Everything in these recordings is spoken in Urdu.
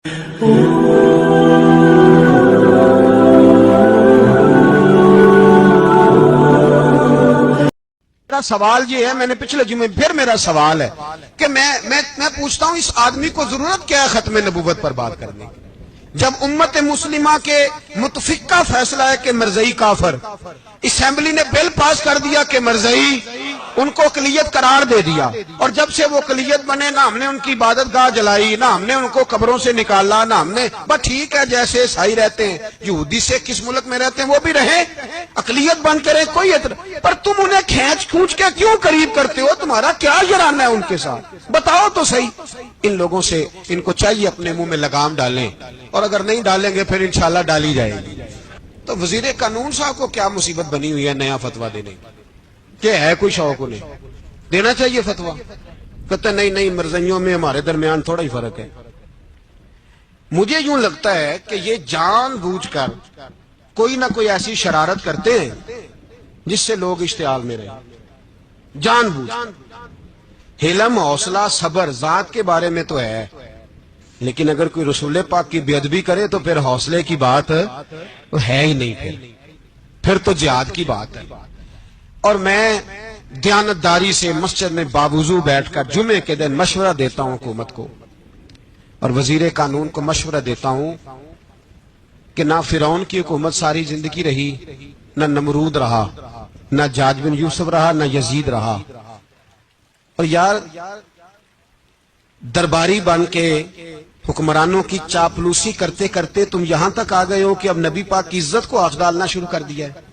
میرا سوال یہ ہے، میں نے پچھلے جمعے پھر میرا سوال ہے کہ میں پوچھتا ہوں اس آدمی کو ضرورت کیا ہے ختم نبوت پر بات کرنے کی، جب امت مسلمہ کے متفقہ فیصلہ ہے کہ مرزئی کافر، اسمبلی نے بل پاس کر دیا کہ مرزئی ان کو اقلیت قرار دے دیا، اور جب سے وہ اقلیت بنے نہ ہم نے ان کی عبادت گاہ جلائی، نہ ہم نے ان کو قبروں سے نکالا، نہ ہم نے بس ٹھیک ہے جیسے عیسائی رہتے ہیں، یہودی سے کس ملک میں رہتے ہیں وہ بھی رہیں، اقلیت بن کریں کوئی اعتراض، پر تم انہیں کھینچ کے کیوں قریب کرتے ہو؟ تمہارا کیا جرانہ ہے ان کے ساتھ؟ بتاؤ تو صحیح۔ ان لوگوں سے ان کو چاہیے اپنے منہ میں لگام ڈالیں، اور اگر نہیں ڈالیں گے پھر انشاءاللہ ڈالی جائے گی۔ تو وزیر قانون صاحب کو کیا مصیبت بنی ہوئی ہے نیا فتویٰ دینے کی؟ کہ ہے کوئی شوق انہیں دینا چاہیے فتویٰ؟ کہتے نہیں مرزائیوں میں ہمارے درمیان تھوڑا ہی فرق ہے۔ مجھے یوں لگتا ہے کہ یہ جان بوجھ کر کوئی نہ کوئی ایسی شرارت کرتے ہیں جس سے لوگ اشتعال میں رہیں، جان بوجھ۔ حلم، حوصلہ، صبر ذات کے بارے میں تو ہے، لیکن اگر کوئی رسول پاک کی بے ادبی کرے تو پھر حوصلے کی بات ہے ہی نہیں، پھر تو جہاد کی بات ہے۔ اور میں دیانتداری سے مسجد میں باوضو بیٹھ کر جمعے کے دن مشورہ دیتا ہوں حکومت کو، اور وزیر قانون کو مشورہ دیتا ہوں کہ نہ فرعون کی حکومت ساری زندگی رہی، نہ نمرود رہا، نہ جاج بن یوسف رہا، نہ یزید رہا، اور یار درباری بن کے حکمرانوں کی چاپلوسی کرتے کرتے تم یہاں تک آ گئے ہو کہ اب نبی پاک کی عزت کو آنچ ڈالنا شروع کر دیا ہے۔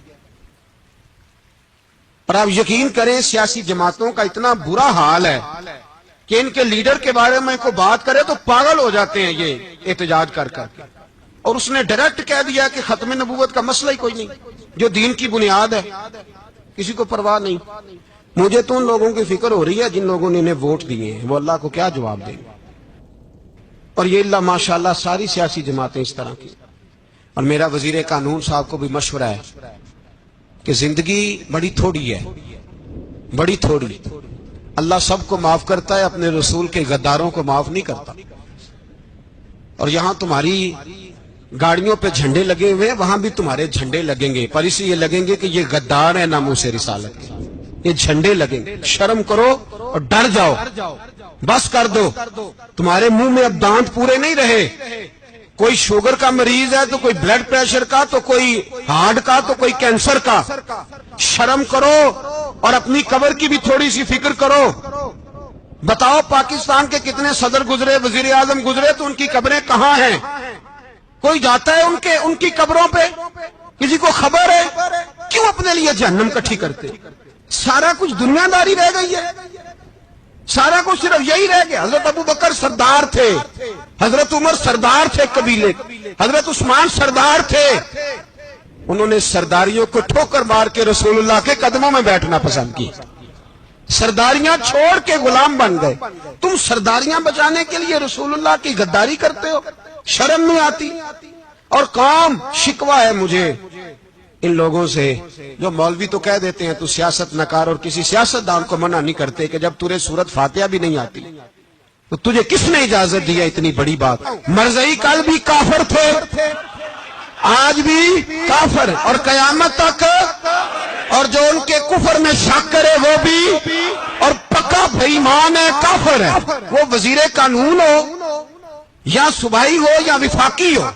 اور آپ یقین کریں سیاسی جماعتوں کا اتنا برا حال ہے کہ ان کے لیڈر کے بارے میں کوئی بات کرے تو پاگل ہو جاتے ہیں یہ احتجاج کر کر کے، اور اس نے ڈائریکٹ کہہ دیا کہ ختم نبوت کا مسئلہ ہی کوئی نہیں، جو دین کی بنیاد ہے کسی کو پرواہ نہیں۔ مجھے تو ان لوگوں کی فکر ہو رہی ہے جن لوگوں نے انہیں ووٹ دیے ہیں، وہ اللہ کو کیا جواب دیں، اور یہ اللہ ماشاءاللہ ساری سیاسی جماعتیں اس طرح کی۔ اور میرا وزیر قانون صاحب کو بھی مشورہ ہے کہ زندگی بڑی تھوڑی ہے، بڑی تھوڑی، اللہ سب کو معاف کرتا ہے، اپنے رسول کے غداروں کو معاف نہیں کرتا۔ اور یہاں تمہاری گاڑیوں پہ جھنڈے لگے ہوئے ہیں، وہاں بھی تمہارے جھنڈے لگیں گے، پر اس لیے لگیں گے کہ یہ غدار ہے ناموس رسالت کے، یہ جھنڈے لگیں گے۔ شرم کرو اور ڈر جاؤ، بس کر دو، تمہارے منہ میں اب دانت پورے نہیں رہے۔ کوئی شوگر کا مریض ہے تو کوئی بلڈ پریشر کا، تو کوئی ہارٹ کا، تو کوئی کینسر کا۔ شرم کرو اور اپنی قبر کی بھی تھوڑی سی فکر کرو۔ بتاؤ پاکستان کے کتنے صدر گزرے، وزیر اعظم گزرے، تو ان کی قبریں کہاں ہیں؟ کوئی جاتا ہے ان کی قبروں پہ؟ کسی کو خبر ہے؟ کیوں اپنے لیے جہنم کٹھی کرتے؟ سارا کچھ دنیا داری رہ گئی ہے، سارا کچھ صرف یہی رہ گیا۔ حضرت ابو بکر سردار تھے، حضرت عمر سردار تھے قبیلے، حضرت عثمان سردار تھے، انہوں نے سرداریوں کو ٹھوکر مار کے رسول اللہ کے قدموں میں بیٹھنا پسند کی، سرداریاں چھوڑ کے غلام بن گئے۔ تم سرداریاں بچانے کے لیے رسول اللہ کی غداری کرتے ہو، شرم نہیں آتی؟ اور کام شکوہ ہے مجھے ان لوگوں سے جو مولوی تو کہہ دیتے ہیں تو سیاست نہ کر، اور کسی سیاستدان کو منع نہیں کرتے کہ جب تجھے سورت فاتحہ بھی نہیں آتی تو تجھے کس نے اجازت دیا اتنی بڑی بات؟ مرزائی کل بھی کافر تھے، آج بھی کافر، اور قیامت تک، اور جو ان کے کفر میں شک کرے وہ بھی، اور پکا بے ایمان ہے، کافر ہے۔ وہ وزیر قانون ہو یا صوبائی ہو یا وفاقی ہو،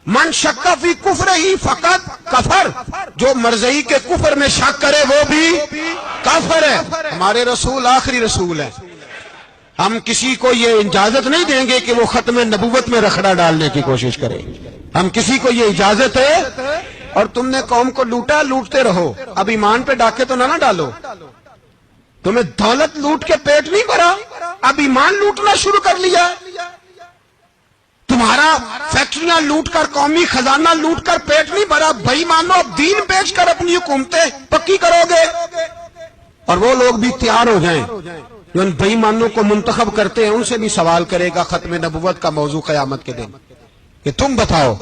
من شک فی کفر ہی فقط کفر، جو مرزئی کے کفر میں شک کرے وہ بھی کافر ہے۔ ہمارے رسول آخری رسول ہے، ہم کسی کو یہ اجازت نہیں دیں گے کہ وہ ختم نبوت میں رخڑا ڈالنے کی کوشش کرے، ہم کسی کو یہ اجازت ہے۔ اور تم نے قوم کو لوٹا، لوٹتے رہو، اب ایمان پہ ڈاکے تو نہ ڈالو۔ تمہیں دولت لوٹ کے پیٹ نہیں بھرا، اب ایمان لوٹنا شروع کر لیا۔ تمہارا فیکٹریاں لوٹ کر، قومی خزانہ لوٹ کر پیٹ نہیں بھرا، بھائی مانو اب دین بیچ کر اپنی حکومتیں پکی کرو گے۔ اور وہ لوگ بھی تیار ہو جائیں جو ان بے ایمانوں کو منتخب کرتے ہیں، ان سے بھی سوال کرے گا ختم نبوت کا موضوع قیامت کے دن کہ تم بتاؤ۔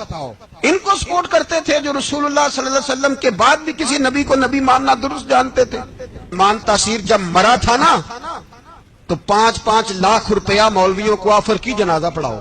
ان کو سپورٹ کرتے تھے جو رسول اللہ صلی اللہ علیہ وسلم کے بعد بھی کسی نبی کو نبی ماننا درست جانتے تھے۔ مان تاثیر جب مرا تھا نا تو 5-5 لاکھ روپیہ مولویوں کو آفر کی جنازہ پڑھاؤ،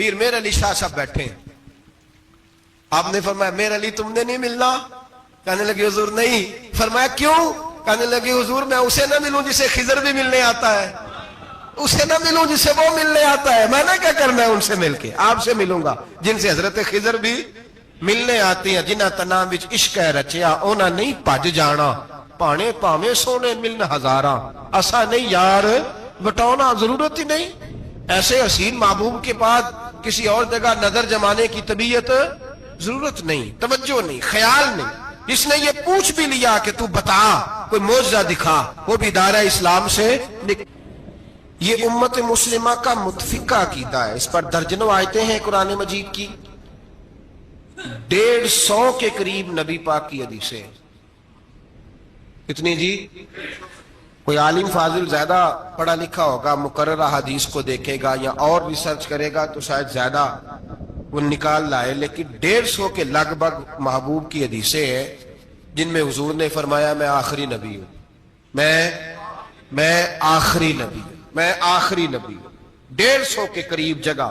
پیر میر علی شاہ صاحب بیٹھے ہیں. آپ نے فرمایا میر علی تم نے نہیں ملنا؟ کہنے لگے حضور نہیں. فرمایا کیوں؟ کہنے لگے حضور میں اسے نہ ملوں جسے خضر بھی ملنے آتا ہے, اسے نہ ملوں جس سے وہ ملنے آتا ہے. میں نے کیا کرنا ہے ان سے مل کے؟ آپ سے ملوں گا جن سے حضرت خضر بھی ملنے آتی ہیں. جنہ تنام وچ عشق ہے رچیا اونا نہیں پج جانا, پانے پاویں سونے ملن ہزاراں, اسا نہیں یار بٹانا ضرورت ہی نہیں. ایسے حسین محبوب کے بعد کسی اور جگہ نظر جمانے کی طبیعت ضرورت نہیں, توجہ نہیں, خیال نہیں. جس نے یہ پوچھ بھی لیا کہ تو بتا کوئی معجزہ دکھا, وہ بھی دائرہ اسلام سے یہ امت مسلمہ کا متفقہ عقیدہ ہے. اس پر درجنوں آیتیں ہیں قرآن مجید کی, 150 کے قریب نبی پاک کی حدیثیں. کتنی جی؟ کوئی عالم فاضل زیادہ پڑھا لکھا ہوگا, مقررہ حدیث کو دیکھے گا یا اور ریسرچ کرے گا تو شاید زیادہ وہ نکال لائے, لیکن 150 کے لگ بھگ محبوب کی حدیثیں ہیں جن میں حضور نے فرمایا میں آخری نبی ہوں, میں آخری نبی ہوں, میں آخری نبی ہوں. 150 کے قریب جگہ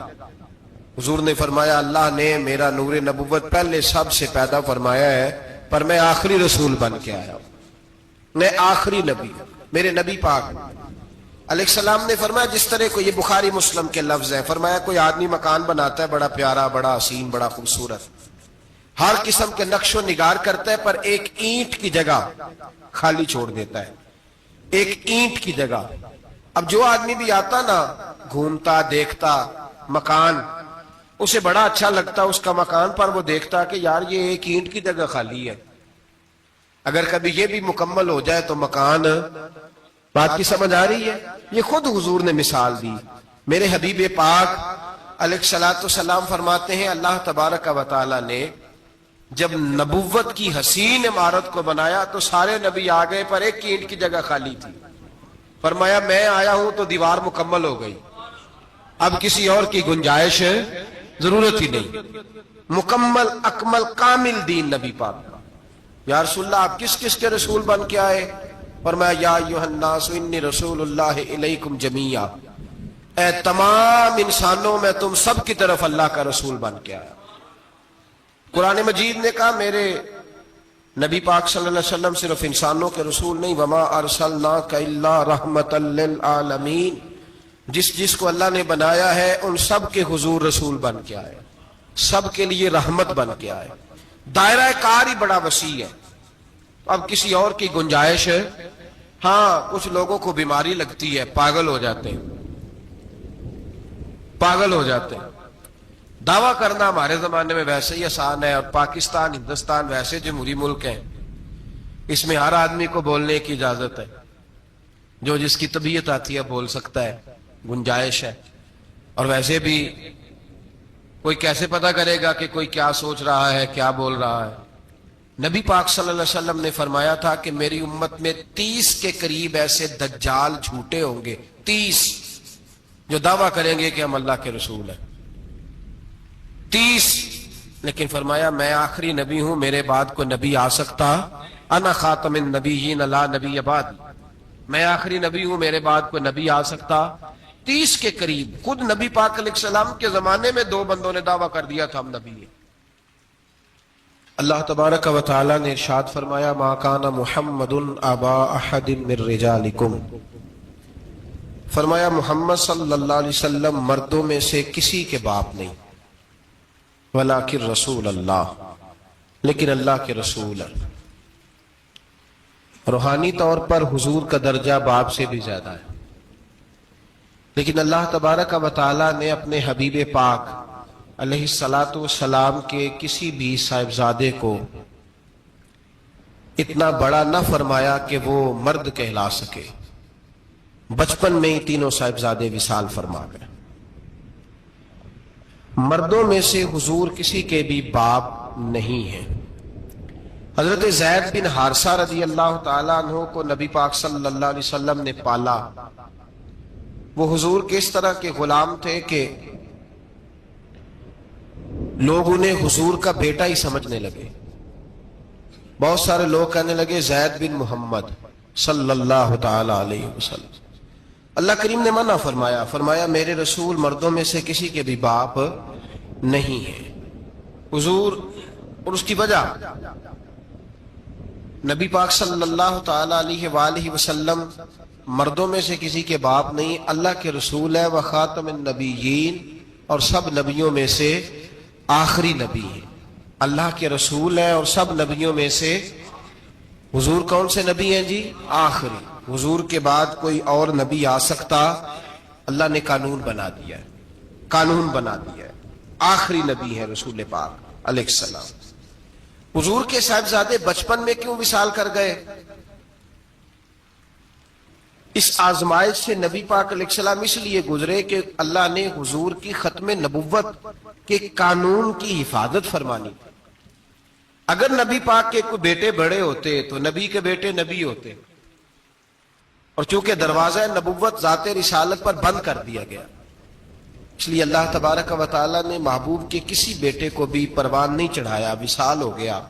حضور نے فرمایا اللہ نے میرا نور نبوت پہلے سب سے پیدا فرمایا ہے, پر میں آخری رسول بن کے آیا ہوں, میں آخری نبی ہوں. میرے نبی پاک علیہ السلام نے فرمایا, جس طرح کو یہ بخاری مسلم کے لفظ ہیں, فرمایا کوئی آدمی مکان بناتا ہے بڑا پیارا, بڑا حسین, بڑا خوبصورت, ہر قسم کے نقش و نگار کرتا ہے, پر ایک اینٹ کی جگہ خالی چھوڑ دیتا ہے, ایک اینٹ کی جگہ. اب جو آدمی بھی آتا نا, گھومتا دیکھتا مکان, اسے بڑا اچھا لگتا اس کا مکان, پر وہ دیکھتا کہ یار یہ ایک اینٹ کی جگہ خالی ہے, اگر کبھی یہ بھی مکمل ہو جائے تو مکان. بات کی سمجھ آ رہی ہے؟ یہ خود حضور نے مثال دی. میرے حبیب پاک علیہ الصلوۃ والسلام فرماتے ہیں اللہ تبارک و تعالی نے جب نبوت کی حسین عمارت کو بنایا تو سارے نبی آ گئے, پر ایک اینٹ کی جگہ خالی تھی. فرمایا میں آیا ہوں تو دیوار مکمل ہو گئی, اب کسی اور کی گنجائش ضرورت ہی نہیں. مکمل اکمل کامل دین نبی پاک. یا رسول اللہ آپ کس کس کے رسول بن کے آئے؟ فرمایا یا ایھا الناس انی رسول اللہ الیکم جمیعا, اے تمام انسانوں میں تم سب کی طرف اللہ کا رسول بن کے آیا. قرآن مجید نے کہا میرے نبی پاک صلی اللہ علیہ وسلم صرف انسانوں کے رسول نہیں, وما ارسلناک الا رحمتا للعالمین, جس کو اللہ نے بنایا ہے ان سب کے حضور رسول بن کے آئے, سب کے لیے رحمت بن کے آئے. دائرہ کار ہی بڑا وسیع ہے. اب کسی اور کی گنجائش ہے. ہاں کچھ لوگوں کو بیماری لگتی ہے, پاگل ہو جاتے ہیں, پاگل ہو جاتے ہیں. دعویٰ کرنا ہمارے زمانے میں ویسے ہی آسان ہے, اور پاکستان ہندوستان ویسے جمہوری ملک ہیں, اس میں ہر آدمی کو بولنے کی اجازت ہے, جو جس کی طبیعت آتی ہے بول سکتا ہے, گنجائش ہے. اور ویسے بھی کوئی کیسے پتا کرے گا کہ کوئی کیا سوچ رہا ہے, کیا بول رہا ہے. نبی پاک صلی اللہ علیہ وسلم نے فرمایا تھا کہ میری امت میں 30 کے قریب ایسے دجال جھوٹے ہوں گے, 30 جو دعویٰ کریں گے کہ ہم اللہ کے رسول ہیں, 30. لیکن فرمایا میں آخری نبی ہوں, میرے بعد کوئی نبی آ سکتا, انا خاتم النبیین لا نبی بعد, میں آخری نبی ہوں, میرے بعد کوئی نبی آ سکتا. 30 کے قریب. خود نبی پاک علیہ السلام کے زمانے میں 2 بندوں نے دعویٰ کر دیا تھا ہم نبی ہیں. اللہ تبارک و تعالی نے ارشاد فرمایا ما کان محمد ابا احد من رجالکم, فرمایا محمد صلی اللہ علیہ وسلم مردوں میں سے کسی کے باپ نہیں, ولکن رسول اللہ, لیکن اللہ کے رسول ہیں. روحانی طور پر حضور کا درجہ باپ سے بھی زیادہ ہے, لیکن اللہ تبارک و تعالی نے اپنے حبیب پاک علیہ الصلوۃ والسلام کے کسی بھی صاحبزادے کو اتنا بڑا نہ فرمایا کہ وہ مرد کہلا سکے. بچپن میں ہی تینوں صاحبزادے وصال فرما گئے. مردوں میں سے حضور کسی کے بھی باپ نہیں ہیں. حضرت زید بن حارثہ رضی اللہ تعالیٰ عنہ کو نبی پاک صلی اللہ علیہ وسلم نے پالا. وہ حضور کے اس طرح کے غلام تھے کہ لوگ انہیں حضور کا بیٹا ہی سمجھنے لگے. بہت سارے لوگ کہنے لگے زید بن محمد صلی اللہ تعالی علیہ وسلم. اللہ کریم نے منع فرمایا، فرمایا میرے رسول مردوں میں سے کسی کے بھی باپ نہیں ہے۔ حضور، اور اس کی وجہ نبی پاک صلی اللہ تعالی علیہ وآلہ وسلم مردوں میں سے کسی کے باپ نہیں، اللہ کے رسول ہے، وخاتم النبیین، اور سب نبیوں میں سے آخری نبی ہے۔ اللہ کے رسول ہیں اور سب نبیوں میں سے حضور کون سے نبی ہیں جی؟ آخری۔ حضور کے بعد کوئی اور نبی آ سکتا؟ اللہ نے قانون بنا دیا ہے، قانون بنا دیا ہے، آخری نبی ہے رسول پاک علیہ السلام۔ حضور کے صاحبزادے بچپن میں کیوں وصال کر گئے؟ اس آزمائش سے نبی پاک علیہ السلام اس لیے گزرے کہ اللہ نے حضور کی ختم نبوت کے قانون کی حفاظت فرمانی۔ اگر نبی پاک کے کوئی بیٹے بڑے ہوتے تو نبی کے بیٹے نبی ہوتے، اور چونکہ دروازہ نبوت ذات رسالت پر بند کر دیا گیا، اس لیے اللہ تبارک و تعالی نے محبوب کے کسی بیٹے کو بھی پروان نہیں چڑھایا، وصال ہو گیا،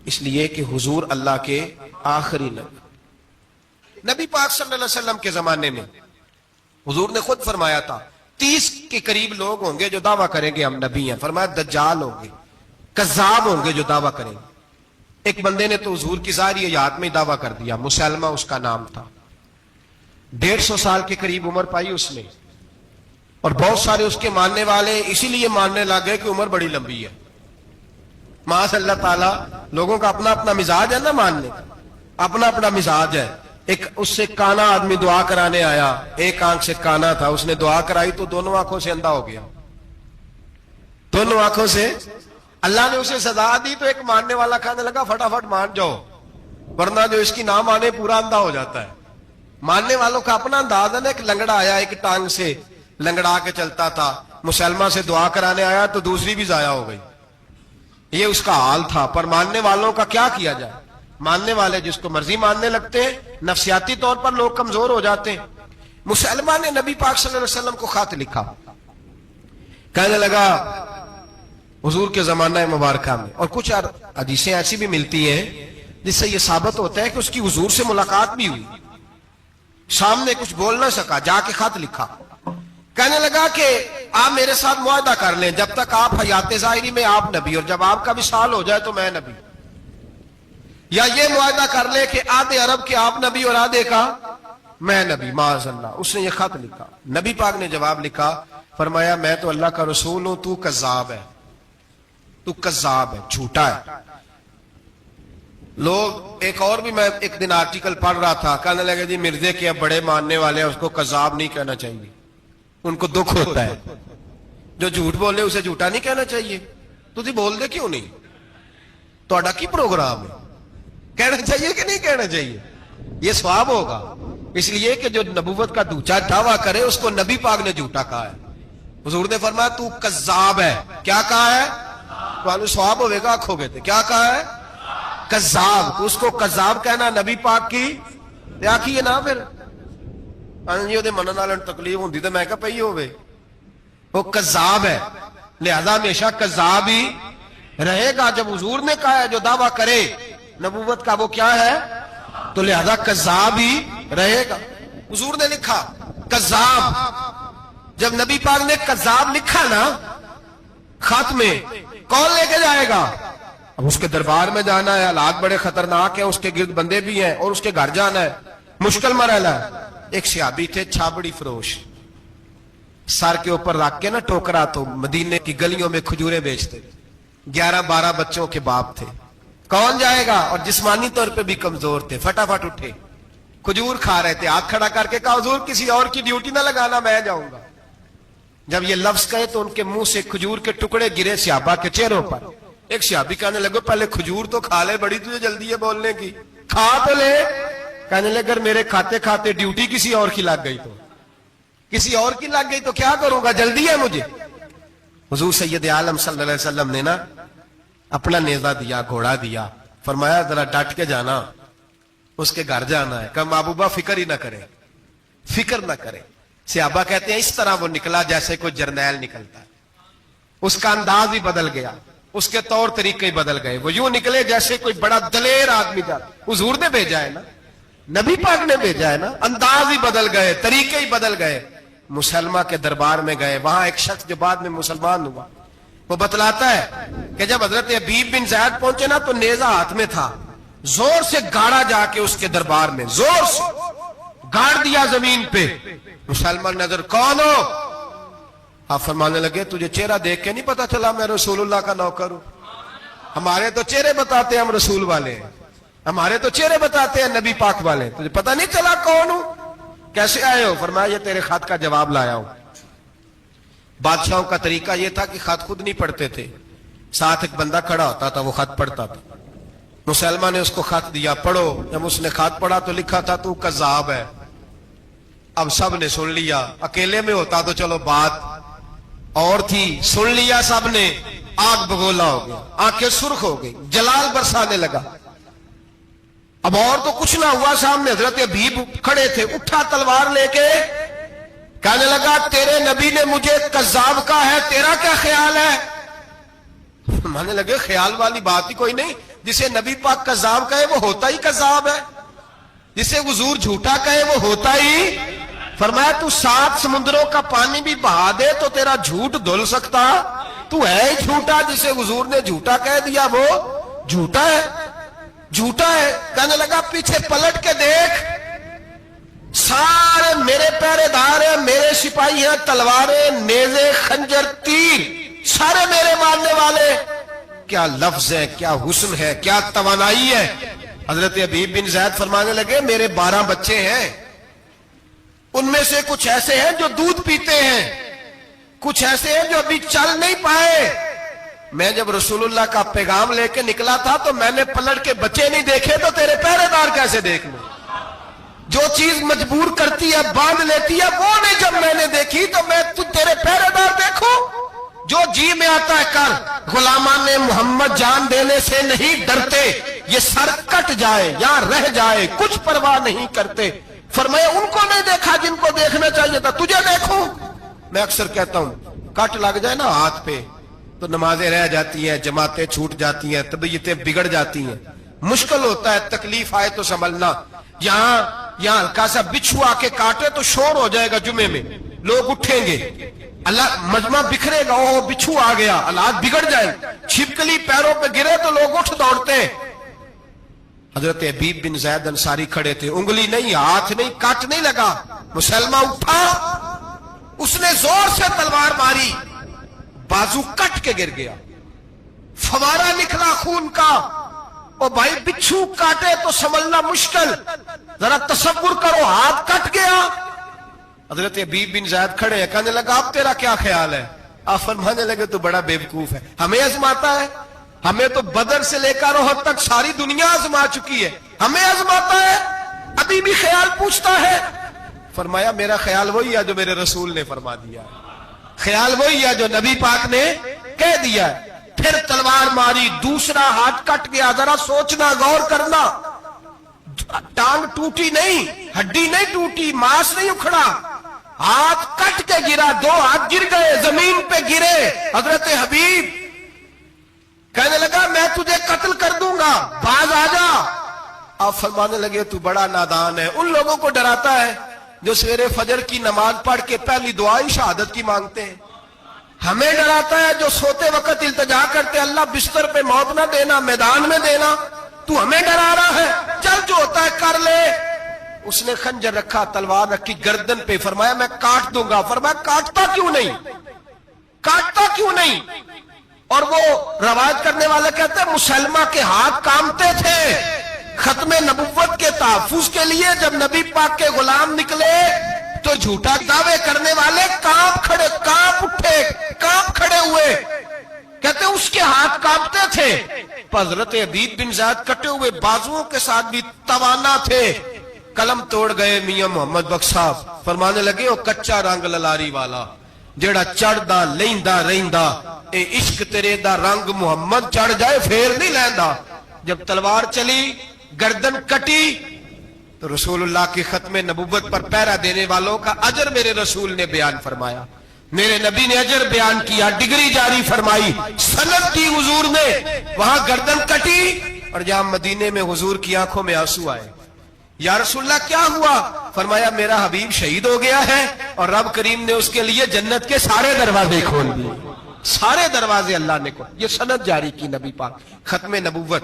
اس لیے کہ حضور اللہ کے آخری نبی پاک صلی اللہ علیہ وسلم کے زمانے میں حضور نے خود فرمایا تھا 30 کے قریب لوگ ہوں گے جو دعویٰ کریں گے ہم نبی ہیں۔ فرمایا دجال ہوں گے، کذاب ہوں گے جو دعویٰ کریں گے۔ ایک بندے نے تو حضور کی ظاہری حیات میں دعویٰ کر دیا، مسلمہ اس کا نام تھا، 150 سال کے قریب عمر پائی اس نے، اور بہت سارے اس کے ماننے والے اسی لیے ماننے لگے کہ عمر بڑی لمبی ہے۔ معاذ اللہ تعالیٰ، لوگوں کا اپنا اپنا مزاج ہے نا، ماننے کا اپنا اپنا مزاج ہے۔ ایک اس سے کانا آدمی دعا کرانے آیا، ایک آنکھ سے کانا تھا، اس نے دعا کرائی تو دونوں آنکھوں سے اندھا ہو گیا، دونوں آنکھوں سے۔ اللہ نے اسے سزا دی تو ایک ماننے والا کہنے لگا فٹافٹ مان جاؤ، ورنہ جو اس کی نہ مانے پورا اندھا ہو جاتا ہے۔ ماننے والوں کا اپنا انداز ہے نا۔ ایک لنگڑا آیا، ایک ٹانگ سے لنگڑا کے چلتا تھا، مسلمہ سے دعا کرانے آیا تو دوسری بھی ضائع ہو گئی، یہ اس کا حال تھا۔ پر ماننے والوں کا کیا کیا جائے؟ ماننے والے جس کو مرضی ماننے لگتے ہیں، نفسیاتی طور پر لوگ کمزور ہو جاتے ہیں۔ مسلمہ نے نبی پاک صلی اللہ علیہ وسلم کو خط لکھا، کہنے لگا حضور کے زمانہ مبارکہ میں، اور کچھ حدیثیں ایسی بھی ملتی ہیں جس سے یہ ثابت ہوتا ہے کہ اس کی حضور سے ملاقات بھی ہوئی، سامنے کچھ بول نہ سکا، جا کے خط لکھا، کہنے لگا کہ آپ میرے ساتھ معاہدہ کر لیں، جب تک آپ حیات ظاہری میں آپ نبی، اور جب آپ کا وصال ہو جائے تو میں نبی، یا یہ معاہدہ کر لے کہ آدھے عرب کے آپ نبی اور آدھے کا میں نبی۔ معاذ اللہ، اس نے یہ خط لکھا۔ نبی پاک نے جواب لکھا، فرمایا میں تو اللہ کا رسول ہوں، تو کذاب ہے، تو کذاب ہے، جھوٹا ہے۔ لوگ ایک اور بھی، میں ایک دن آرٹیکل پڑھ رہا تھا، کہنے لگے جی مرزے کے اب بڑے ماننے والے ہیں، اس کو کذاب نہیں کہنا چاہیے، ان کو دکھ ہوتا ہے، جو جھوٹ بولے اسے جھوٹا نہیں کہنا چاہیے۔ تو جی بول دے کیوں نہیں؟ تو کی پروگرام ہے، کہنا چاہیے کہ نہیں کہنا چاہیے؟ یہ ثواب ہوگا، اس لیے کہ جو نبوت کا دوچا دعویٰ کرے اس کو نبی پاک نے جھوٹا کہا ہے۔ حضور نے فرمایا تو کذاب ہے، کیا کہا ہے؟ تو ثواب ہوئے گا، آنکھوں گے تھے، کیا کہا ہے؟ کذاب۔ اس کو کذاب کہنا نبی پاک کی کیا کی ہے نا؟ پھر منن والے تکلیف ہوندی تو میں کہا پئی ہوئے، وہ کذاب ہے، لہذا ہمیشہ کذاب ہی رہے گا۔ جب حضور نے کہا ہے جو دعویٰ کرے نبوت کا وہ کیا ہے، تو لہذا کذاب ہی رہے گا۔ حضور نے لکھا کذاب، جب نبی پاک نے کذاب لکھا نا خط میں، کون لے کے جائے گا؟ اب اس کے دربار میں جانا ہے، حالات بڑے خطرناک ہیں، اس کے گرد بندے بھی ہیں، اور اس کے گھر جانا ہے، مشکل مرحلہ ہے۔ ایک صحابی تھے چھابڑی فروش، سر کے اوپر رکھ کے نا ٹوکرا، تو مدینے کی گلیوں میں کھجوریں بیچتے، 11-12 بچوں کے باپ تھے۔ کون جائے گا؟ اور جسمانی طور پہ بھی کمزور تھے، فٹافٹ اٹھے، کھجور کھا رہے تھے، ہاتھ کھڑا کر کے کہا حضور کسی اور کی ڈیوٹی نہ لگانا، میں جاؤں گا۔ جب یہ لفظ کہے تو ان کے منہ سے کھجور کے ٹکڑے گرے صحابہ کے چہروں پر۔ ایک صحابی کہنے لگے پہلے کھجور تو کھا لے، بڑی تجھے جلدی ہے بولنے کی، کھا تو لے۔ کہنے لگے اگر میرے کھاتے کھاتے ڈیوٹی کسی اور کی لگ گئی تو، کسی اور کی لگ گئی تو کیا کروں گا، جلدی ہے مجھے۔ حضور سید عالم صلی اللہ علیہ وسلم نے نا اپنا نیزہ دیا، گھوڑا دیا، فرمایا ذرا ڈٹ کے جانا، اس کے گھر جانا ہے۔ کہا محبوبہ فکر ہی نہ کرے، فکر نہ کرے۔ صحابہ کہتے ہیں اس طرح وہ نکلا جیسے کوئی جرنیل نکلتا ہے، اس کا انداز بھی بدل گیا، اس کے طور طریقے بدل گئے، وہ یوں نکلے جیسے کوئی بڑا دلیر آدمی جاتا، حضور نے بھیجا ہے نا۔ نبی پاک نے بھیجا ہے نا. انداز ہی بدل گئے, طریقے ہی بدل گئے. مسلمہ کے دربار میں گئے, وہاں ایک شخص جو بعد میں مسلمان ہوا وہ بتلاتا ہے کہ جب حضرت حبیب بن زید پہنچے نا تو نیزہ ہاتھ میں تھا, زور سے گاڑا جا کے اس کے دربار میں, زور سے گاڑ دیا زمین پہ. مسلمان نظر, کون ہو؟ آپ فرمانے لگے تجھے چہرہ دیکھ کے نہیں پتا چلا میں رسول اللہ کا نوکر ہوں؟ ہمارے تو چہرے بتاتے ہیں ہم رسول والے ہیں, ہمارے تو چہرے بتاتے ہیں نبی پاک والے, تجھے پتا نہیں چلا کون ہوں؟ کیسے آئے ہو؟ فرمایا یہ تیرے خط کا جواب لایا ہوں. بادشاہوں کا طریقہ یہ تھا کہ خط خود نہیں پڑھتے تھے, ساتھ ایک بندہ کھڑا ہوتا تھا وہ خط پڑھتا تھا. مسلمان نے اس کو خط دیا, پڑھو. جب اس نے خط پڑھا تو لکھا تھا تو کذاب ہے. اب سب نے سن لیا, اکیلے میں ہوتا تو چلو بات اور تھی, سن لیا سب نے, آگ بگولا ہو گیا, آنکھیں سرخ ہو گئی, جلال برسانے لگا. اب اور تو کچھ نہ ہوا, سامنے حضرت حبیب کھڑے تھے, اٹھا تلوار لے کے کہنے لگا تیرے نبی نے مجھے کذاب کہا ہے, تیرا کیا خیال ہے؟ مانے لگے خیال والی بات ہی کوئی نہیں, جسے نبی پاک کذاب کہے وہ ہوتا ہی کذاب ہے, جسے حضور جھوٹا کہے وہ ہوتا ہی. فرمایا تو 7 سمندروں کا پانی بھی بہا دے تو تیرا جھوٹ دھل سکتا, تو ہے ہی جھوٹا. جسے حضور نے جھوٹا کہہ دیا وہ جھوٹا ہے, جھوٹا ہے. کہنے لگا پیچھے پلٹ کے دیکھ, سارے میرے پہرے دار ہیں, میرے سپاہی ہیں, تلواریں, نیزے, خنجر, تیر, سارے میرے ماننے والے. کیا لفظ ہے, کیا حسن ہے, کیا توانائی ہے. حضرت حبیب بن زید فرمانے لگے میرے 12 بچے ہیں, ان میں سے کچھ ایسے ہیں جو دودھ پیتے ہیں, کچھ ایسے ہیں جو ابھی چل نہیں پائے. میں جب رسول اللہ کا پیغام لے کے نکلا تھا تو میں نے پلٹ کے بچے نہیں دیکھے تو تیرے پہرے دار کیسے دیکھ لوں؟ جو چیز مجبور کرتی ہے, باندھ لیتی ہے, وہ نہیں جب میں نے دیکھی تو میں تیرے پہرے دار دیکھوں. جو جی میں آتا ہے کر, غلامان محمد جان دینے سے نہیں ڈرتے, یہ سر کٹ جائے یا رہ جائے کچھ پرواہ نہیں کرتے. فرمایا ان کو نہیں دیکھا جن کو دیکھنا چاہیے تھا, تجھے دیکھوں. میں اکثر کہتا ہوں کٹ لگ جائے نا ہاتھ پہ تو نمازیں رہ جاتی ہیں, جماعتیں چھوٹ جاتی ہیں, طبیعتیں بگڑ جاتی ہیں, مشکل ہوتا ہے, تکلیف آئے تو سنبھلنا. یہاں ہلکا سا بچھو آ کے کاٹے تو شور ہو جائے گا, جمعے میں لوگ اٹھیں گے, اللہ مجمع بکھرے گا, او بچھو آ گیا, حالات بگڑ جائیں. چھپکلی پیروں پہ گرے تو لوگ اٹھ دوڑتے ہیں. حضرت حبیب بن زید انصاری کھڑے تھے, انگلی نہیں, ہاتھ نہیں, کٹ نہیں لگا. مسلمہ اٹھا, اس نے زور سے تلوار ماری, بازو کٹ کے گر گیا, فوارہ نکلا خون کا. او بھائی بچھو کاٹے تو سنبھلنا مشکل, ذرا تصور کرو ہاتھ کٹ گیا. حضرت حبیب بن زید کھڑے ہیں, کہنے لگا اب تیرا کیا خیال ہے؟ آپ فرمانے لگے تو بڑا بیوقوف ہے, ہمیں آزماتا ہے, ہمیں تو بدر سے لے کر احد تک ساری دنیا آزما چکی ہے, ہمیں آزماتا ہے, ابھی بھی خیال پوچھتا ہے. فرمایا میرا خیال وہی ہے جو میرے رسول نے فرما دیا, خیال وہی ہے جو نبی پاک نے کہہ دیا. پھر تلوار ماری, دوسرا ہاتھ کٹ گیا. ذرا سوچنا, غور کرنا, ٹانگ ٹوٹی نہیں, ہڈی نہیں ٹوٹی, ماس نہیں اکھڑا, ہاتھ کٹ کے گرا, 2 ہاتھ گر گئے, زمین پہ گرے. حضرت حبیب کہنے لگا میں تجھے قتل کر دوں گا, باز آ جا. آپ فرمانے لگے تو بڑا نادان ہے. ان لوگوں کو ڈراتا ہے جو سویرے فجر کی نماز پڑھ کے پہلی دعا ہی شہادت کی مانگتے ہیں. ہمیں ڈراتا ہے جو سوتے وقت التجا کرتے اللہ بستر پہ موت نہ دینا, میدان میں دینا. تو ہمیں ڈرا رہا ہے, چل جو ہوتا ہے کر لے. اس نے خنجر رکھا, تلوار رکھی گردن پہ, فرمایا میں کاٹ دوں گا. فرمایا کاٹتا کیوں نہیں, کاٹتا کیوں نہیں؟ اور وہ روایت کرنے والے کہتے ہیں مسلمہ کے ہاتھ کامتے تھے ختم نبوت کے تحفظ کے لیے. جب نبی پاک کے غلام نکلے تو جھوٹا دعوے کرنے والے کانپ اٹھے, کانپ کھڑے ہوئے. کہتے ہیں اس کے ہاتھ کانپتے تھے. حضرت حبیب بن زید کٹے ہوئے بازوؤں کے ساتھ بھی توانا تھے. قلم توڑ گئے میاں محمد بخش صاحب, فرمانے لگے وہ کچا رنگ للاری والا جیڑا چڑھدا لیندا رہندا, اے عشق تیرے دا رنگ محمد چڑھ جائے پھر نہیں لیندا. جب تلوار چلی, گردن کٹی, تو رسول اللہ کی ختم نبوت پر پہرا دینے والوں کا اجر میرے رسول نے بیان فرمایا, میرے نبی نے اجر بیان کیا, ڈگری جاری فرمائی, سند دی حضور نے. وہاں گردن کٹی اور جہاں مدینے میں حضور کی آنکھوں میں آنسو آئے, یا رسول اللہ کیا ہوا؟ فرمایا میرا حبیب شہید ہو گیا ہے اور رب کریم نے اس کے لیے جنت کے سارے دروازے کھول دیے، سارے دروازے اللہ نے کھول۔ یہ سند جاری کی نبی پاک۔ ختم نبوت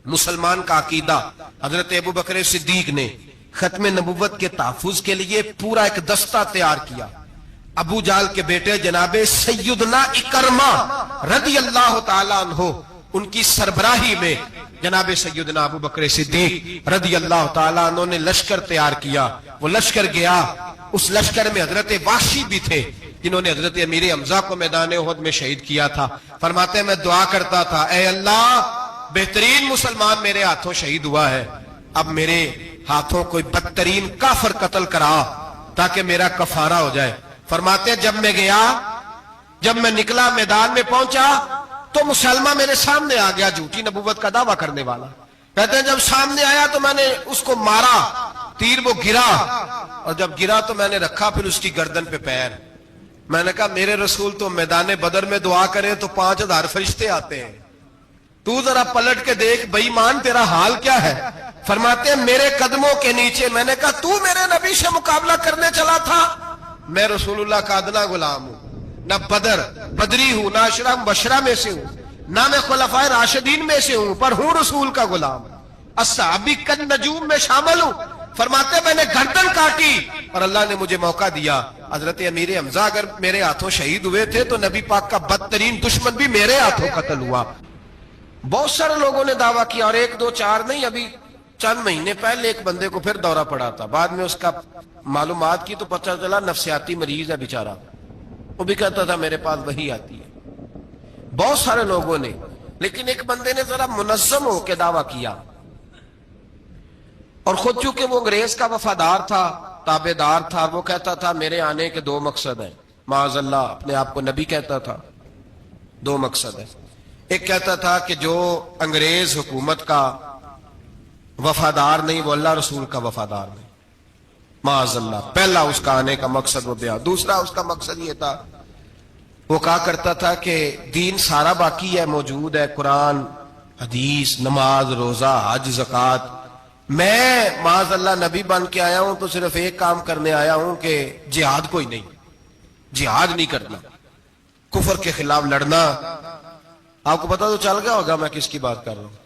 مسلمان کا عقیدہ حضرت ابو بکر صدیق نے ختم نبوت کے تحفظ کے لیے پورا ایک دستہ تیار کیا۔ ابو جہل کے بیٹے جناب سیدنا اکرمہ رضی اللہ تعالی عنہ، ان کی سربراہی میں جناب سیدنا ابو بکر صدیق رضی اللہ تعالیٰ عنہ نے لشکر تیار کیا۔ وہ لشکر گیا، اس لشکر میں حضرت وحشی بھی تھے جنہوں نے حضرت امیر حمزہ کو میدان احد میں شہید کیا تھا۔ فرماتے ہیں میں دعا کرتا تھا اے اللہ بہترین مسلمان میرے ہاتھوں شہید ہوا ہے، اب میرے ہاتھوں کوئی بدترین کافر قتل کرا تاکہ میرا کفارہ ہو جائے۔ فرماتے ہیں جب میں گیا، جب میں نکلا میدان میں پہنچا تو مسلمہ میرے سامنے آ گیا، جھوٹی نبوت کا دعویٰ کرنے والا۔ کہتے ہیں جب سامنے آیا تو میں نے اس کو مارا، تیر وہ گرا، اور جب گرا تو میں نے رکھا پھر اس کی گردن پہ پیر۔ میں نے کہا میرے رسول تو میدان بدر میں دعا کرے تو 5000 فرشتے آتے ہیں، تو ذرا پلٹ کے دیکھ بے ایمان تیرا حال کیا ہے۔ فرماتے ہیں میرے قدموں کے نیچے، میں نے کہا تو میرے نبی سے مقابلہ کرنے چلا تھا؟ میں رسول اللہ کا ادنا غلام ہوں، نہ بدری ہوں، نہ اشرا مبشرہ میں سے ہوں، نہ میں خلفائے راشدین میں سے ہوں، پر ہوں رسول کا غلام، الصحابی کالنجوم میں شامل ہوں۔ فرماتے میں نے گردن کاٹی اور اللہ نے مجھے موقع دیا۔ حضرت امیر حمزہ اگر میرے ہاتھوں شہید ہوئے تھے تو نبی پاک کا بدترین دشمن بھی میرے ہاتھوں قتل ہوا۔ بہت سارے لوگوں نے دعویٰ کیا، اور 1 2 4 نہیں، ابھی چند مہینے پہلے ایک بندے کو پھر دورہ پڑا تھا، بعد میں اس کا معلومات کی تو پتہ چلا نفسیاتی مریض ہے بیچارہ، وہ بھی کہتا تھا میرے پاس وہی آتی ہے۔ بہت سارے لوگوں نے، لیکن ایک بندے نے ذرا منظم ہو کے دعویٰ کیا، اور خود چونکہ وہ انگریز کا وفادار تھا، تابع دار تھا، وہ کہتا تھا میرے آنے کے 2 مقصد ہیں، معاذ اللہ اپنے آپ کو نبی کہتا تھا۔ 2 مقصد ہیں، ایک کہتا تھا کہ جو انگریز حکومت کا وفادار نہیں وہ اللہ رسول کا وفادار نہیں، معاذ اللہ، پہلا اس کا آنے کا مقصد وہ بیان۔ دوسرا اس کا مقصد یہ تھا، وہ کہا کرتا تھا کہ دین سارا باقی ہے، موجود ہے، قرآن حدیث نماز روزہ حج زکوٰۃ، میں معاذ اللہ نبی بن کے آیا ہوں تو صرف ایک کام کرنے آیا ہوں کہ جہاد کوئی نہیں، جہاد نہیں کرنا، کفر کے خلاف لڑنا۔ آپ کو پتا تو چل گیا ہوگا میں کس کی بات کر رہا ہوں،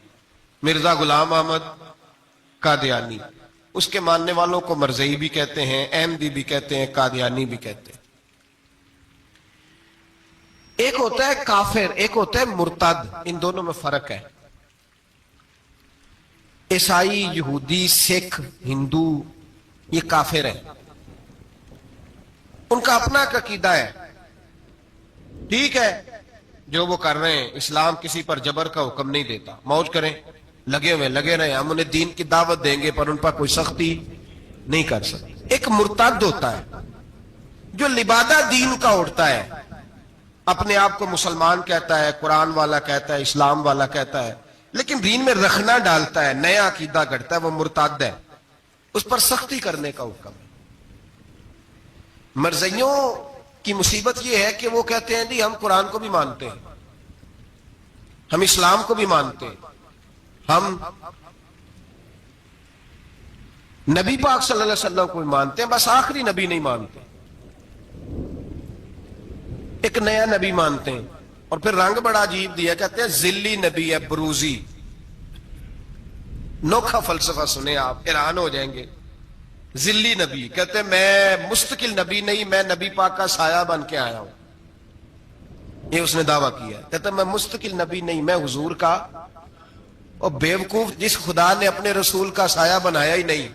مرزا غلام احمد قادیانی، اس کے ماننے والوں کو مرزئی بھی کہتے ہیں، احمدی بھی کہتے ہیں، قادیانی بھی کہتے ہیں۔ ایک ہوتا ہے کافر، ایک ہوتا ہے مرتد، ان دونوں میں فرق ہے۔ عیسائی، یہودی، سکھ، ہندو یہ کافر ہیں، ان کا اپنا عقیدہ ہے، ٹھیک ہے جو وہ کر رہے ہیں، اسلام کسی پر جبر کا حکم نہیں دیتا، موج کریں، لگے رہے، ہم انہیں دین کی دعوت دیں گے پر ان پر کوئی سختی نہیں کر سکتے۔ ایک مرتد ہوتا ہے جو لبادہ دین کا اڑتا ہے، اپنے آپ کو مسلمان کہتا ہے، قرآن والا کہتا ہے، اسلام والا کہتا ہے، لیکن دین میں رکھنا ڈالتا ہے، نیا عقیدہ گھڑتا ہے، وہ مرتد ہے، اس پر سختی کرنے کا حکم ہے۔ مرزائیوں کی مصیبت یہ ہے کہ وہ کہتے ہیں جی ہم قرآن کو بھی مانتے ہیں، ہم اسلام کو بھی مانتے ہیں، ہم نبی پاک صلی اللہ علیہ وسلم کو بھی مانتے ہیں، بس آخری نبی نہیں مانتے، ایک نیا نبی مانتے ہیں، اور پھر رنگ بڑا عجیب دیا، کہتے ہیں ذلی نبی ہے، بروزی، نوکھا فلسفہ سنے آپ حیران ہو جائیں گے۔ ذلی نبی کہتے ہیں میں مستقل نبی نہیں، میں نبی پاک کا سایہ بن کے آیا ہوں، یہ اس نے دعویٰ کیا ہے۔ کہتے ہیں میں مستقل نبی نہیں، میں حضور کا، اور بیوقوف جس خدا نے اپنے رسول کا سایہ بنایا ہی نہیں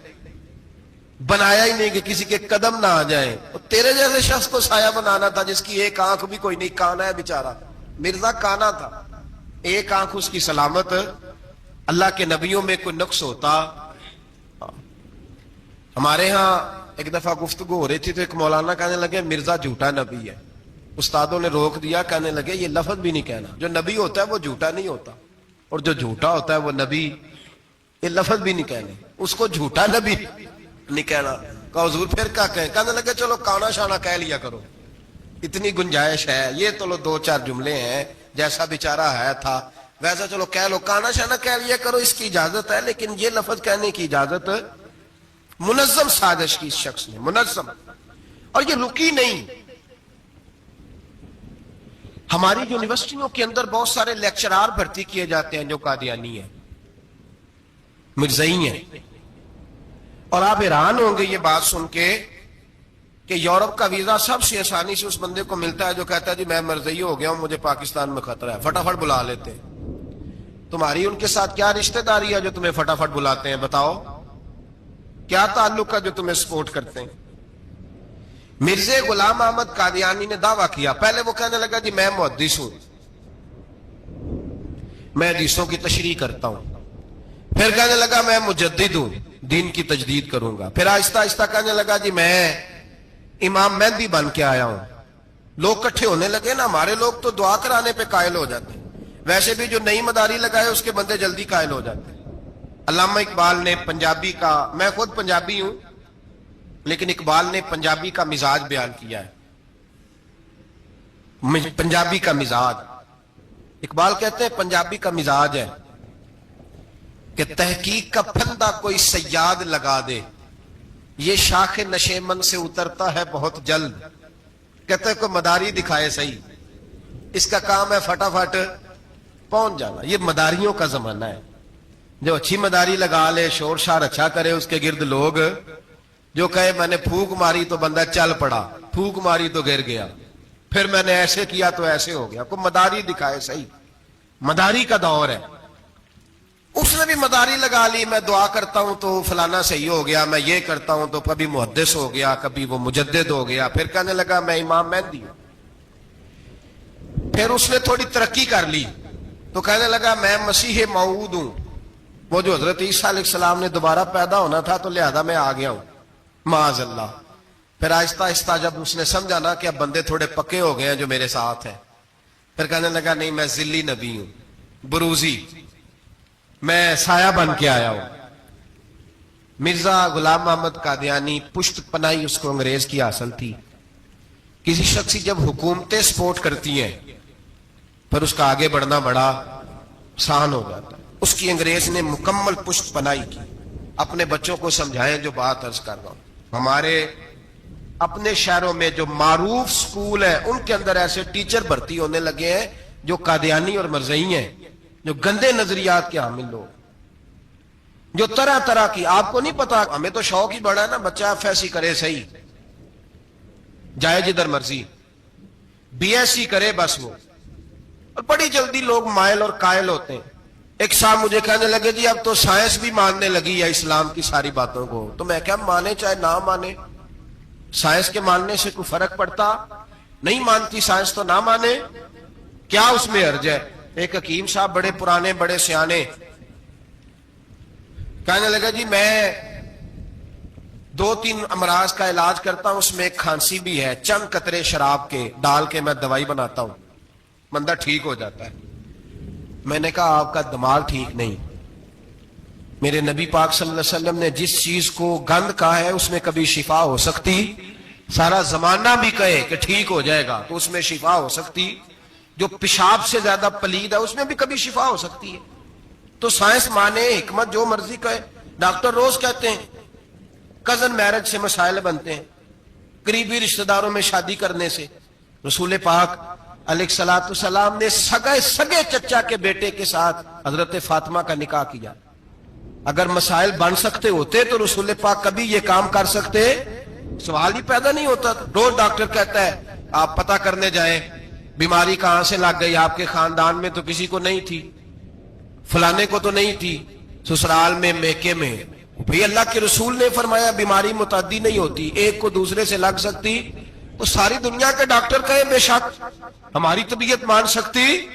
کہ کسی کے قدم نہ آ جائیں، اور تیرے جیسے شخص کو سایہ بنانا تھا جس کی ایک آنکھ بھی کوئی نہیں، کانا ہے بیچارہ، مرزا کانا تھا، ایک آنکھ اس کی سلامت، اللہ کے نبیوں میں کوئی نقص ہوتا۔ ہمارے ہاں ایک دفعہ گفتگو ہو رہی تھی تو ایک مولانا کہنے لگے مرزا جھوٹا نبی ہے، استادوں نے روک دیا، کہنے لگے یہ لفظ بھی نہیں کہنا، جو نبی ہوتا ہے وہ جھوٹا نہیں ہوتا، اور جو جھوٹا ہوتا ہے وہ نبی، یہ لفظ بھی نہیں کہنے، اس کو جھوٹا نبی نہیں کہنا۔ کہا حضور پھر کیا کہیں؟ کہنے لگے چلو کانا شانا کہہ لیا کرو، اتنی گنجائش ہے، یہ تو لو 2 4 جملے ہیں، جیسا بیچارہ ہے تھا، ویسا چلو کہہ لو، کانا شانا کہہ لیا کرو، اس کی اجازت ہے، لیکن یہ لفظ کہنے کی اجازت منظم سازش کی اس شخص نے، منظم، اور یہ رکی نہیں۔ ہماری یونیورسٹیوں کے اندر بہت سارے لیکچرار بھرتی کیے جاتے ہیں جو قادیانی ہیں، مرزائی ہیں، اور آپ حیران ہوں گے یہ بات سن کے کہ یورپ کا ویزا سب سے آسانی سے اس بندے کو ملتا ہے جو کہتا ہے جی میں مرزائی ہو گیا ہوں، مجھے پاکستان میں خطرہ ہے، فٹافٹ بلا لیتے ہیں۔ تمہاری ان کے ساتھ کیا رشتہ داری ہے جو تمہیں فٹافٹ بلاتے ہیں؟ بتاؤ کیا تعلق ہے جو تمہیں سپورٹ کرتے ہیں؟ مرزا غلام احمد قادیانی نے دعویٰ کیا، پہلے وہ کہنے لگا جی میں محدث ہوں، میں حدیثوں کی تشریح کرتا ہوں، پھر کہنے لگا میں مجدد ہوں، دین کی تجدید کروں گا، پھر آہستہ آہستہ کہنے لگا جی میں امام مہدی بن کے آیا ہوں۔ لوگ کٹھے ہونے لگے نا، ہمارے لوگ تو دعا کرانے پہ قائل ہو جاتے ہیں، ویسے بھی جو نئی مداری لگائے اس کے بندے جلدی قائل ہو جاتے ہیں۔ علامہ اقبال نے پنجابی کا، میں خود پنجابی ہوں لیکن اقبال نے پنجابی کا مزاج بیان کیا ہے، پنجابی کا مزاج، اقبال کہتے ہیں پنجابی کا مزاج ہے کہ تحقیق کا پھندا کوئی سیاد لگا دے، یہ شاخ نشیمن سے اترتا ہے بہت جلد، کہتے ہیں کوئی مداری دکھائے صحیح، اس کا کام ہے فٹافٹ پہنچ جانا۔ یہ مداریوں کا زمانہ ہے، جو اچھی مداری لگا لے، شور شار اچھا کرے، اس کے گرد لوگ، جو کہے میں نے پھونک ماری تو بندہ چل پڑا، پھونک ماری تو گر گیا، پھر میں نے ایسے کیا تو ایسے ہو گیا، کوئی مداری دکھائے صحیح، مداری کا دور ہے۔ اس نے بھی مداری لگا لی، میں دعا کرتا ہوں تو فلانا صحیح ہو گیا، میں یہ کرتا ہوں تو کبھی محدث ہو گیا، کبھی وہ مجدد ہو گیا، پھر کہنے لگا میں امام مہدی ہوں۔ پھر اس نے تھوڑی ترقی کر لی تو کہنے لگا میں مسیح موعود ہوں، وہ جو حضرت عیسیٰ علیہ السلام نے دوبارہ پیدا ہونا تھا تو لہذا میں آ گیا ہوں، معاذ اللہ۔ پھر آہستہ آہستہ جب اس نے سمجھا نا کہ اب بندے تھوڑے پکے ہو گئے ہیں جو میرے ساتھ ہیں، پھر کہنے لگا نہیں میں ذلی نبی ہوں، بروزی، میں سایہ بن کے آیا ہوں۔ مرزا غلام محمد قادیانی، پشت پناہی اس کو انگریز کی حاصل تھی۔ کسی شخص کی جب حکومتیں سپورٹ کرتی ہیں پھر اس کا آگے بڑھنا بڑا آسان ہو جاتا ہے۔ اس کی انگریز نے مکمل پشت پناہی کی۔ اپنے بچوں کو سمجھائیں جو بات عرض کر رہا ہوں، ہمارے اپنے شہروں میں جو معروف سکول ہیں ان کے اندر ایسے ٹیچر بھرتی ہونے لگے ہیں جو قادیانی اور مرزائی ہیں، جو گندے نظریات کے حامل لوگ، جو طرح طرح کی، آپ کو نہیں پتا، ہمیں تو شوق ہی بڑا ہے نا، بچہ ایف ایس سی کرے صحیح، جائے جدھر مرضی، بی ایس سی کرے بس وہ، اور بڑی جلدی لوگ مائل اور قائل ہوتے ہیں۔ ایک صاحب مجھے کہنے لگے جی اب تو سائنس بھی ماننے لگی ہے اسلام کی ساری باتوں کو، تو میں کیا مانے چاہے نہ مانے، سائنس کے ماننے سے کوئی فرق پڑتا؟ نہیں مانتی سائنس تو نہ مانے، کیا اس میں حرج ہے؟ ایک حکیم صاحب بڑے پرانے بڑے سیانے کہنے لگا جی میں 2-3 امراض کا علاج کرتا ہوں، اس میں ایک کھانسی بھی ہے، چند قطرے شراب کے ڈال کے میں دوائی بناتا ہوں، بندہ ٹھیک ہو جاتا ہے۔ میں نے کہا آپ کا دماغ ٹھیک نہیں، میرے نبی پاک صلی اللہ علیہ وسلم نے جس چیز کو گند کہا ہے اس میں کبھی شفا ہو سکتی، سارا زمانہ بھی کہے کہ ٹھیک ہو جائے گا تو اس میں شفا ہو سکتی، جو پیشاب سے زیادہ پلید ہے اس میں بھی کبھی شفا ہو سکتی ہے۔ تو سائنس مانے، حکمت جو مرضی کہے۔ ڈاکٹر روز کہتے ہیں کزن میرج سے مسائل بنتے ہیں، قریبی رشتہ داروں میں شادی کرنے سے۔ رسول پاک علیہ الصلوۃ والسلام نے سگے چچا کے بیٹے کے ساتھ حضرت فاطمہ کا نکاح کیا۔ اگر مسائل بن سکتے ہوتے تو رسول پاک کبھی یہ کام کر سکتے؟ سوال ہی پیدا نہیں ہوتا۔ روز ڈاکٹر کہتا ہے آپ پتہ کرنے جائیں بیماری کہاں سے لگ گئی، آپ کے خاندان میں تو کسی کو نہیں تھی، فلانے کو تو نہیں تھی، سسرال میں میکے میں۔ بھئی اللہ کے رسول نے فرمایا بیماری متعدی نہیں ہوتی، ایک کو دوسرے سے لگ سکتی، تو ساری دنیا کے ڈاکٹر کہے بے شک ہماری طبیعت مان سکتی،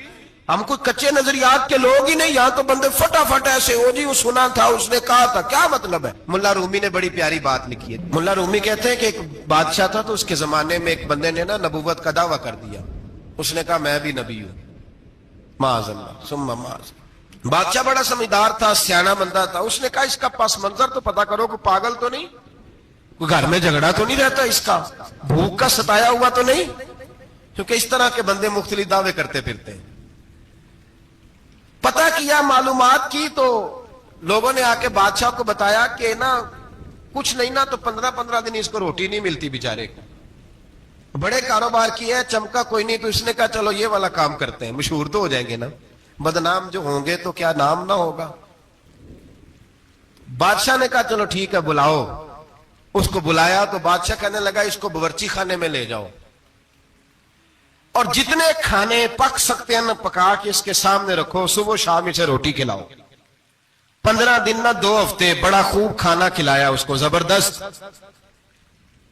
ہم کوئی کچے نظریات کے لوگ ہی نہیں، یہاں تو بندے فٹافٹ ایسے ہو جی وہ سنا تھا اس نے کہا تھا، کیا مطلب ہے؟ ملا رومی نے بڑی پیاری بات لکھی ہے۔ ملا رومی کہتے ہیں کہ ایک بادشاہ تھا تو اس کے زمانے میں ایک بندے نے نا نبوت کا دعویٰ کر دیا، اس نے کہا میں بھی نبی ہوں، معاذ اللہ ثم معاذ۔ بادشاہ بڑا سمجھدار تھا، سیانا بندہ تھا، اس نے کہا اس کا پس منظر تو پتا کرو، کوئی پاگل تو نہیں، کوئی گھر میں جھگڑا تو نہیں رہتا، اس کا بھوک کا ستایا ہوا تو نہیں، کیونکہ اس طرح کے بندے مختلف دعوے کرتے پھرتے ہیں۔ پتہ کیا معلومات کی تو لوگوں نے آ کے بادشاہ کو بتایا کہ نا کچھ نہیں نا تو 15 دن اس کو روٹی نہیں ملتی بیچارے کو. بڑے کاروبار کیے ہیں, چمکا کوئی نہیں, تو اس نے کہا چلو یہ والا کام کرتے ہیں, مشہور تو ہو جائیں گے نا, بدنام جو ہوں گے تو کیا نام نہ ہوگا. بادشاہ نے کہا چلو ٹھیک ہے بلاؤ. اس کو بلایا تو بادشاہ کہنے لگا اس کو باورچی خانے میں لے جاؤ اور جتنے کھانے پک سکتے ہیں نا پکا کے اس کے سامنے رکھو, صبح شام اسے روٹی کھلاؤ. 15 دن نہ 2 ہفتے بڑا خوب کھانا کھلایا اس کو, زبردست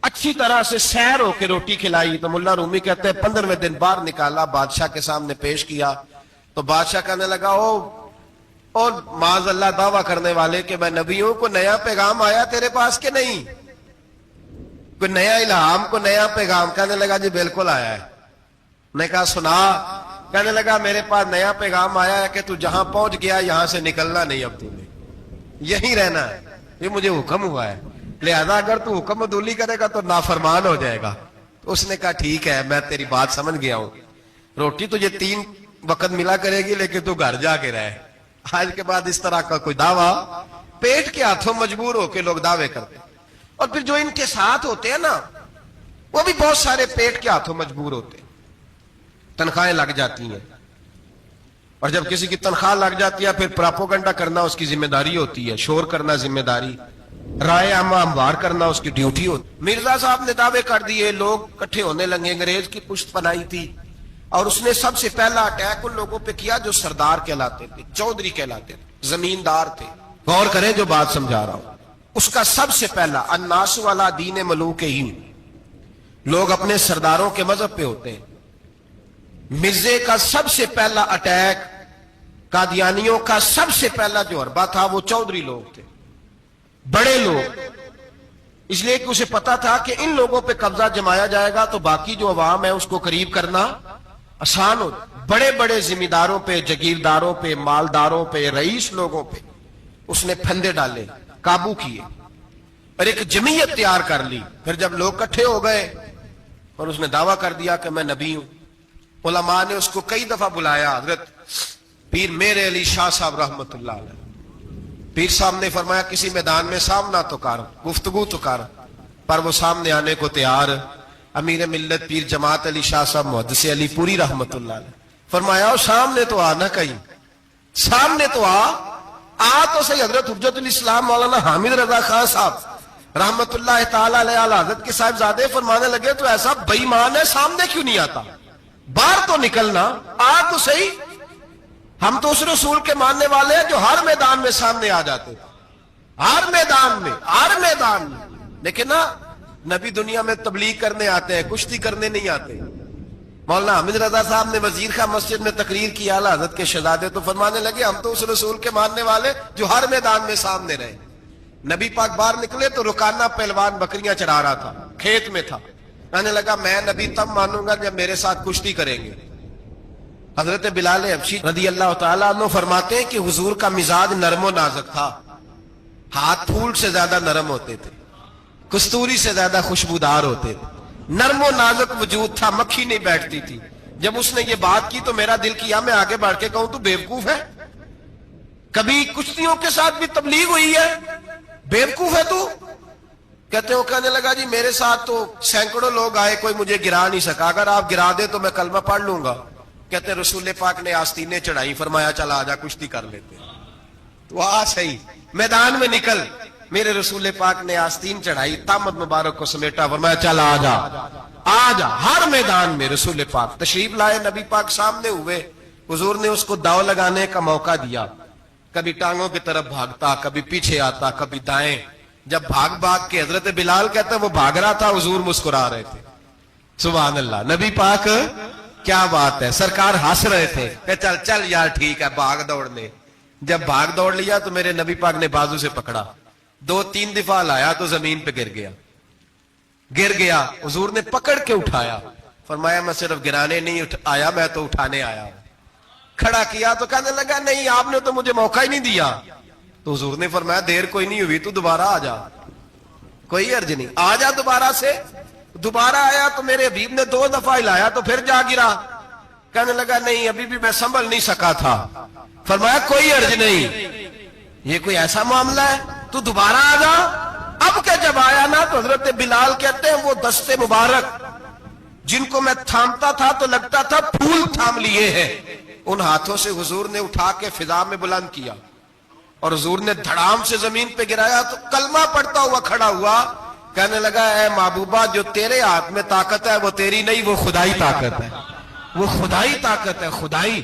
اچھی طرح سے سیر ہو کے روٹی کھلائی. تو ملا رومی کہتے ہیں 15ویں دن باہر نکالا, بادشاہ کے سامنے پیش کیا تو بادشاہ کہنے لگا اور معاذ اللہ دعویٰ کرنے والے کہ میں نبی ہوں, کو نیا پیغام آیا تیرے پاس کہ نہیں, کوئی نیا الہام, کو نیا پیغام. کہنے لگا جی بالکل آیا ہے. نے کہا سنا. کہنے لگا میرے پاس نیا پیغام آیا ہے کہ تو جہاں پہنچ گیا یہاں سے نکلنا نہیں, اب تمہیں یہیں رہنا ہے, یہ مجھے حکم ہوا ہے, لہذا اگر تو حکم عدولی کرے گا تو نافرمان ہو جائے گا. تو اس نے کہا ٹھیک ہے میں تیری بات سمجھ گیا ہوں, روٹی تجھے 3 وقت ملا کرے گی لیکن تو گھر جا کے رہے. آج کے بعد اس طرح کا کوئی دعویٰ, پیٹ کے ہاتھوں مجبور ہو کے لوگ دعوے کرتے ہیں. اور پھر جو ان کے ساتھ ہوتے ہیں نا وہ بھی بہت سارے پیٹ کے ہاتھوں مجبور ہوتے ہیں, تنخواہیں لگ جاتی ہیں, اور جب کسی کی تنخواہ لگ جاتی ہے پھر پراپوگنڈا کرنا اس کی ذمہ داری ہوتی ہے, شور کرنا ذمہ داری, رائے عامہ ہموار کرنا اس کی ڈیوٹی ہوتی. مرزا صاحب نے دعوے کر دیے, لوگ اکٹھے ہونے لگے, انگریز کی پشت پنائی تھی, اور اس نے سب سے پہلا اٹیک ان لوگوں پہ کیا جو سردار کہلاتے تھے, چودھری کہلاتے تھے, زمیندار تھے. غور کریں جو بات سمجھا رہا ہوں. اس کا سب سے پہلا الناس والا دین ملوکہم, لوگ اپنے سرداروں کے مذہب پہ ہوتے ہیں. مرزے کا سب سے پہلا اٹیک, قادیانیوں کا سب سے پہلا جو حربہ تھا وہ چودھری لوگ تھے, بڑے لوگ, اس لیے کہ اسے پتا تھا کہ ان لوگوں پہ قبضہ جمایا جائے گا تو باقی جو عوام ہے اس کو قریب کرنا آسان ہو. بڑے بڑے ذمہ داروں پہ, جگیرداروں پہ, مالداروں پہ, رئیس لوگوں پہ اس نے پھندے ڈالے, قابو کیے اور ایک جمعیت تیار کر لی. پھر جب لوگ اکٹھے ہو گئے اور اس نے دعویٰ کر دیا کہ میں نبی ہوں, علماء نے اس کو کئی دفعہ بلایا. حضرت پیر میرے علی شاہ صاحب رحمت اللہ علیہ, پیر صاحب نے فرمایا کسی میدان میں سامنا تو کر, گفتگو تو کر, پر وہ سامنے آنے کو تیار. امیر ملت پیر جماعت علی شاہ صاحب محدث علی پوری رحمت اللہ علیہ فرمایا سامنے تو آ, نہ کہیں سامنے تو آ تو صحیح. حضرت حجت الاسلام مولانا حامد رضا خان صاحب رحمت اللہ تعالی علیہ حضرت کے صاحبزادے فرمانے لگے تو ایسا بے ایمان ہے, سامنے کیوں نہیں آتا, باہر تو نکلنا, آ تو صحیح. ہم تو اس رسول کے ماننے والے ہیں جو ہر میدان میں سامنے آ جاتے, ہر میدان میں. لیکن نا نبی دنیا میں تبلیغ کرنے آتے ہیں, کشتی کرنے نہیں آتے. مولانا حامد رضا صاحب نے وزیر خان مسجد میں تقریر کی, اعلی حضرت کے شہزادے تو فرمانے لگے ہم تو اس رسول کے ماننے والے جو ہر میدان میں سامنے رہے. نبی پاک باہر نکلے تو رکانہ پہلوان بکریاں چڑھا رہا تھا, کھیت میں تھا, کہنے لگا میں نبی تب مانوں گا جب میرے ساتھ کشتی کریں گے. حضرت بلال حبشی رضی اللہ تعالیٰ عنہ فرماتے ہیں کہ حضور کا مزاج نرم و نازک تھا, ہاتھ پھول سے زیادہ نرم ہوتے تھے, کستوری سے زیادہ خوشبودار ہوتے تھے, نرم و نازک وجود تھا, مکھی نہیں بیٹھتی تھی. جب اس نے یہ بات کی تو میرا دل کیا میں آگے بڑھ کے کہوں تو بیوقوف ہے, کبھی کشتیوں کے ساتھ بھی تبلیغ ہوئی ہے, بیوقوف ہے تو. کہتے ہو, کہنے لگا جی میرے ساتھ تو سینکڑوں لوگ آئے, کوئی مجھے گرا نہیں سکا, اگر آپ گرا دے تو میں کلمہ پڑھ لوں گا. کہتے رسول پاک نے آستینیں چڑھائی, فرمایا چل آجا کشتی کر لیتے. تو آ صحیح میدان میں نکل, میرے رسول پاک نے آستین چڑھائی, تامت مبارک کو سمیٹا, فرمایا چل آجا آجا. ہر میدان میں رسول پاک تشریف لائے, نبی پاک سامنے ہوئے, حضور نے اس کو داؤ لگانے کا موقع دیا. کبھی ٹانگوں کی طرف بھاگتا, کبھی پیچھے آتا, کبھی دائیں. جب بھاگ بھاگ کے حضرت بلال کہتا وہ بھاگ رہا تھا, حضور مسکرا رہے تھے. سبحان اللہ, نبی پاک کیا بات ہے, سرکار ہنس رہے تھے کہ چل چل یار ٹھیک ہے بھاگ دوڑ لے. جب بھاگ دوڑ لیا تو میرے نبی پاک نے بازو سے پکڑا, 2-3 دفعہ لایا تو زمین پہ گر گیا. حضور نے پکڑ کے اٹھایا, فرمایا میں صرف گرانے نہیں آیا, میں تو اٹھانے آیا. کھڑا کیا تو کہنے لگا نہیں آپ نے تو مجھے موقع ہی نہیں دیا. تو حضور نے فرمایا دیر کوئی نہیں ہوئی, تو دوبارہ آ جا, کوئی عرض نہیں, آ جا دوبارہ سے. دوبارہ آیا تو میرے حبیب نے 2 دفعہ ہلایا تو پھر جا گرا. کہنے لگا نہیں ابھی بھی میں سنبھل نہیں سکا تھا. فرمایا کوئی عرض نہیں, یہ کوئی ایسا معاملہ ہے, تو دوبارہ آ جا. اب کہ جب آیا نا تو حضرت بلال کہتے ہیں وہ دستے مبارک جن کو میں تھامتا تھا تو لگتا تھا پھول تھام لیے ہیں, ان ہاتھوں سے حضور نے اٹھا کے فضا میں بلند کیا اور حضور نے دھڑام سے زمین پہ گرایا تو کلمہ پڑھتا ہوا کھڑا ہوا. کہنے لگا اے محبوبہ جو تیرے ہاتھ میں طاقت ہے وہ تیری نہیں, وہ خدائی طاقت ہے, وہ خدائی طاقت ہے, خدائی.